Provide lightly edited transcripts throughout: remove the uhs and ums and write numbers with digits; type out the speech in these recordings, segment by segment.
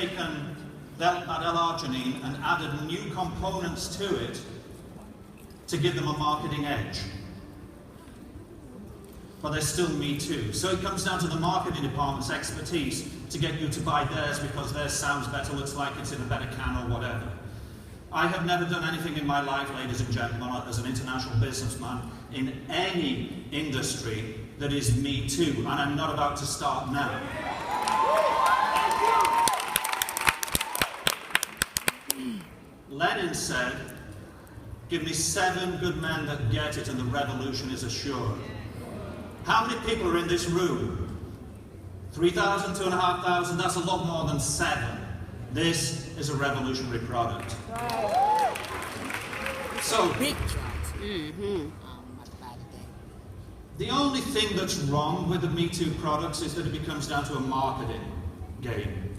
taken that L-arginine and added new components to it to give them a marketing edge. But they're still Me Too. So it comes down to the marketing department's expertise to get you to buy theirs because theirs sounds better, looks like it's in a better can or whatever. I have never done anything in my life, ladies and gentlemen, as an international businessman in any industry that is Me Too, and I'm not about to start now. Lenin said, give me 7 good men that get it and the revolution is assured. How many people are in this room? 3,000, 2,500, that's a lot more than 7. This is a revolutionary product. So, the only thing that's wrong with the Me Too products is that it becomes down to a marketing game.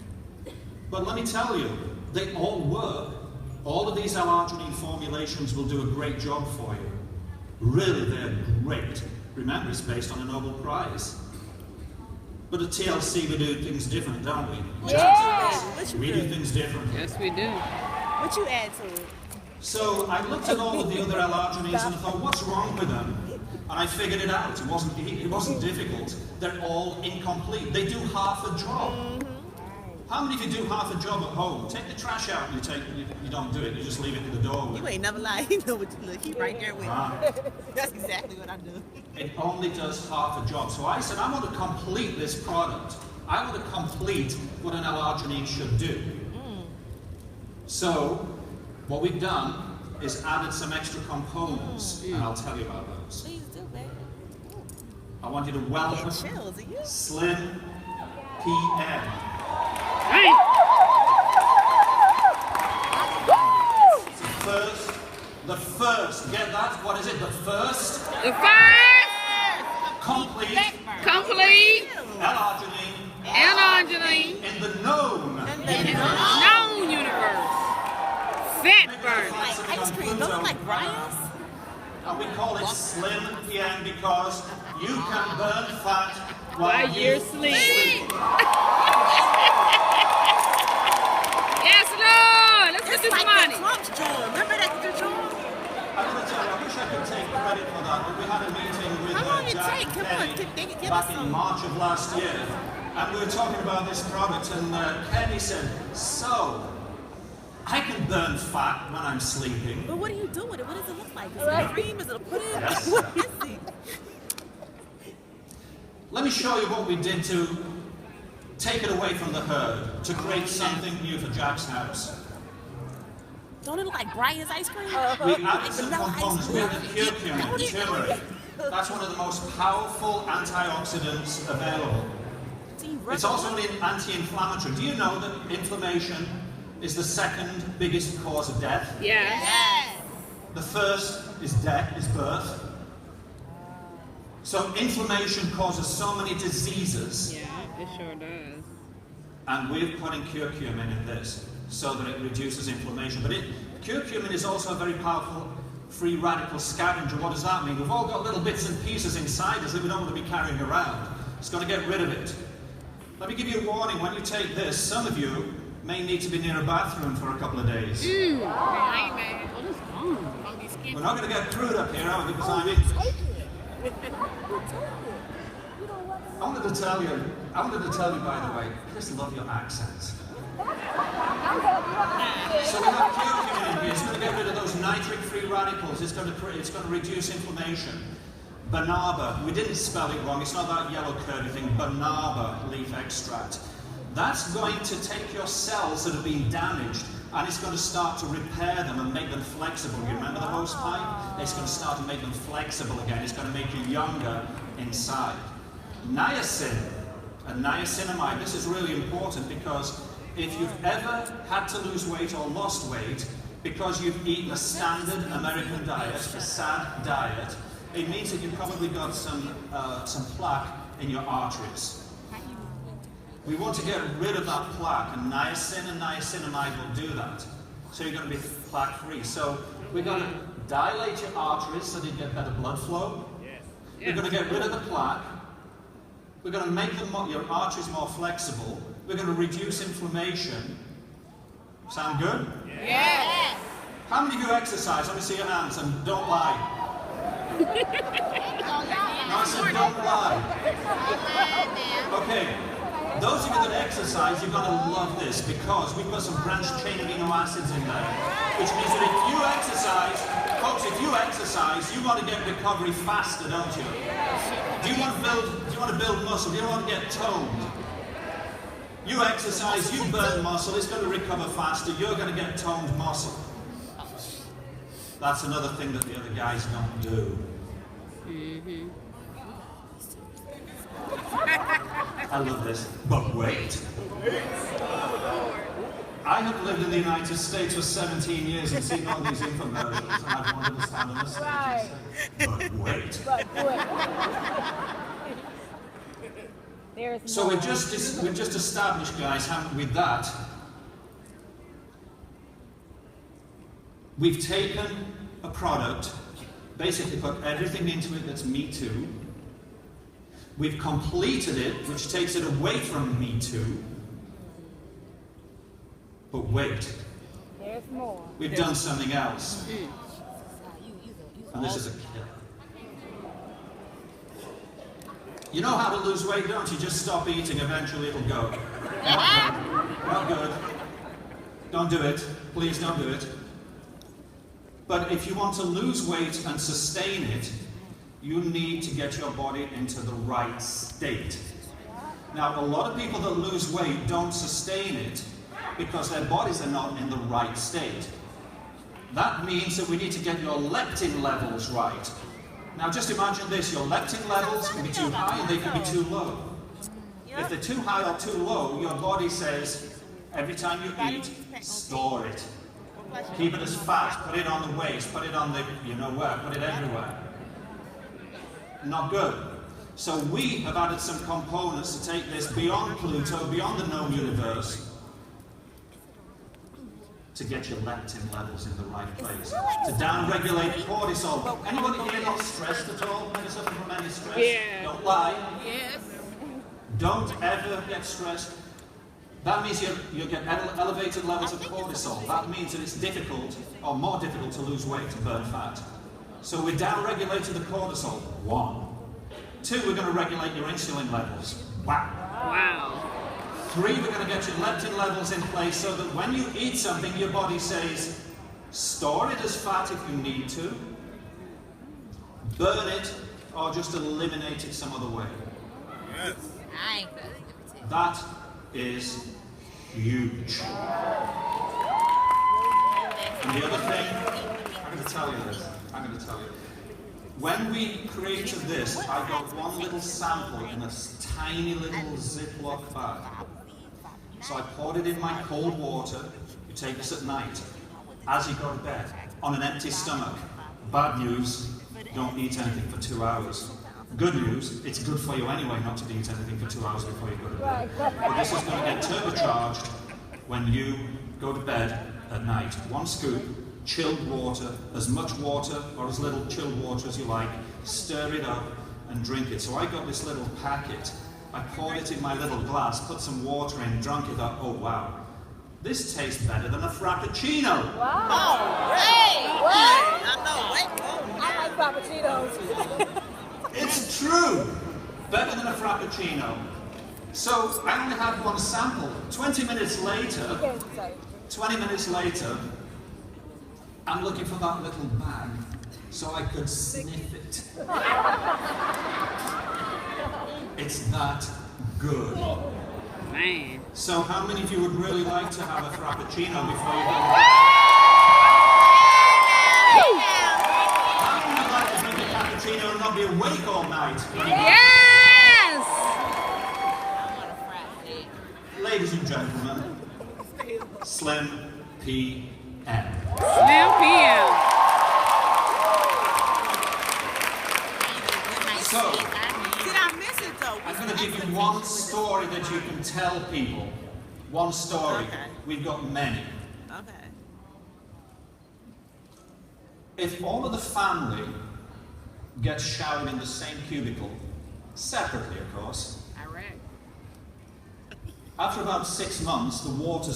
But let me tell you, they all work. All of these L-arginine formulations will do a great job for you. Really, they're great. Remember, it's based on a Nobel Prize. But at TLC, we do things different, don't we? Yeah. We do things different. Yes, we do. What you add to it? So I looked at all of the other L-arginines and I thought, what's wrong with them? And I figured it out. It wasn't difficult. They're all incomplete. They do half a job. How many of you do half a job at home? Take the trash out and you don't do it. You just leave it in the doorway. You ain't never lied. You know what you look. He right there with me. That's exactly what I do. It only does half a job. So I said, I want to complete this product. I want to complete what an L-arginine should do. So what we've done is added some extra components, and I'll tell you about those. Please do, baby. I want you to welcome SLIM PM. The first, get that? What is it? The first? The first complete L-arginine in the known universe. Fat burning. Like ice cream, those are like Brian's. And we call it SLIM PM because you can burn fat while you're sleeping. Yes, Lord. Let's get this money. Remember that joint? I'm going to tell you, I wish I could take credit for that, but we had a meeting with Jack and Kenny back in March of last year, and we were talking about this product, and Kenny said, so, I can burn fat when I'm sleeping. But what do you do with it? What does it look like? Is it a cream? Is it a pudding? Yes. What is it? Let me show you what we did to take it away from the herd, to create something new for Jack's house. Don't it look like Brian's ice cream? We added some components. We added curcumin, turmeric. That's one of the most powerful antioxidants available. It's also an anti-inflammatory. Do you know that inflammation is the second biggest cause of death? Yes. The first is death, is birth. So inflammation causes so many diseases. Yeah, it sure does. And we're putting curcumin in this so that it reduces inflammation. But curcumin is also a very powerful free radical scavenger. What does that mean? We've all got little bits and pieces inside us that we don't want to be carrying around. It's going to get rid of it. Let me give you a warning. When you take this, some of you may need to be near a bathroom for a couple of days. We're not going to get crude up here, are we? Because I'm in. I wanted to tell you, by the way, I just love your accents. So we have curcumin in here. It's going to get rid of those nitric-free radicals. It's going to reduce inflammation. Banaba, we didn't spell it wrong. It's not that yellow curly thing. Banaba leaf extract. That's going to take your cells that have been damaged and it's going to start to repair them and make them flexible. You remember the hose pipe? It's going to start to make them flexible again. It's going to make you younger inside. Niacin and niacinamide. This is really important because if you've ever had to lose weight or lost weight because you've eaten a standard American diet, a SAD diet, it means that you've probably got some plaque in your arteries. We want to get rid of that plaque, and niacin and niacinamide will do that. So you're going to be plaque-free. So we're going to dilate your arteries so that you get better blood flow. We're going to get rid of the plaque. We're going to make your arteries more flexible. We're going to reduce inflammation. Sound good? Yes. How many of you exercise? Let me see your hands and don't lie. No, I said don't lie. Okay. Those of you that exercise, you're going to love this because we've got some branched chain amino acids in there. Which means that if you exercise, folks, if you exercise, you want to get recovery faster, don't you? Do you want to build muscle? Do you want to get toned? You exercise, you burn muscle, it's going to recover faster, you're going to get toned muscle. That's another thing that the other guys don't do. I love this. But wait. I have lived in the United States for 17 years and seen all these infomercials, and I've wanted to stand on the stage and say, but wait. So we've just established, guys, haven't we, that we've taken a product, basically put everything into it that's Me Too. We've completed it, which takes it away from Me Too. But wait, There's more. we've done something else. And this is a killer. You know how to lose weight, don't you? Just stop eating, eventually it'll go. Not good. Don't do it. Please don't do it. But if you want to lose weight and sustain it, you need to get your body into the right state. Now, a lot of people that lose weight don't sustain it because their bodies are not in the right state. That means that we need to get your leptin levels right. Now just imagine this, your leptin levels can be too high and they can be too low. If they're too high or too low, your body says, every time you eat, store it. Keep it as fat, put it on the waist, put it on the, you know where, put it everywhere. Not good. So we have added some components to take this beyond Pluto, beyond the known universe, to get your leptin levels in the right place. To down-regulate cortisol. Anybody here not stressed at all? Any suffering from any stress? Yeah. Don't lie. Yes. Don't ever get stressed. That means you get elevated levels of cortisol. That means that it's difficult, or more difficult, to lose weight, to burn fat. So we're down-regulating the cortisol. 1. 2, we're going to regulate your insulin levels. Wow. Wow. 3, we're going to get your leptin levels in place so that when you eat something, your body says, store it as fat if you need to, burn it, or just eliminate it some other way. Yes. That is huge. And the other thing, I'm going to tell you this. When we created this, I got one little sample in a tiny little Ziploc bag. So I poured it in my cold water. You take this at night, as you go to bed, on an empty stomach. Bad news, don't eat anything for 2 hours. Good news, it's good for you anyway not to eat anything for 2 hours before you go to bed. But this is going to get turbocharged when you go to bed at night. 1 scoop, chilled water, as much water or as little chilled water as you like, stir it up and drink it. So I got this little packet, I poured it in my little glass, put some water in, drank it up, oh wow. This tastes better than a frappuccino. Wow. Oh, hey! What? I know, wait. I like frappuccinos. It's true! Better than a frappuccino. So I only had 1 sample. 20 minutes later, 20 minutes later, I'm looking for that little bag so I could sniff it. It's that good. Man. So how many of you would really like to have a frappuccino before you go? How many would like to drink a cappuccino and not be awake all night? Yes! Ladies and gentlemen, Slim PM. Slim PM. So, Did I miss it though? I'm going to give you 1 story that you can tell people. 1 story. Okay. We've got many. Okay. If all of the family gets showered in the same cubicle, separately of course, All right. After about 6 months, the water's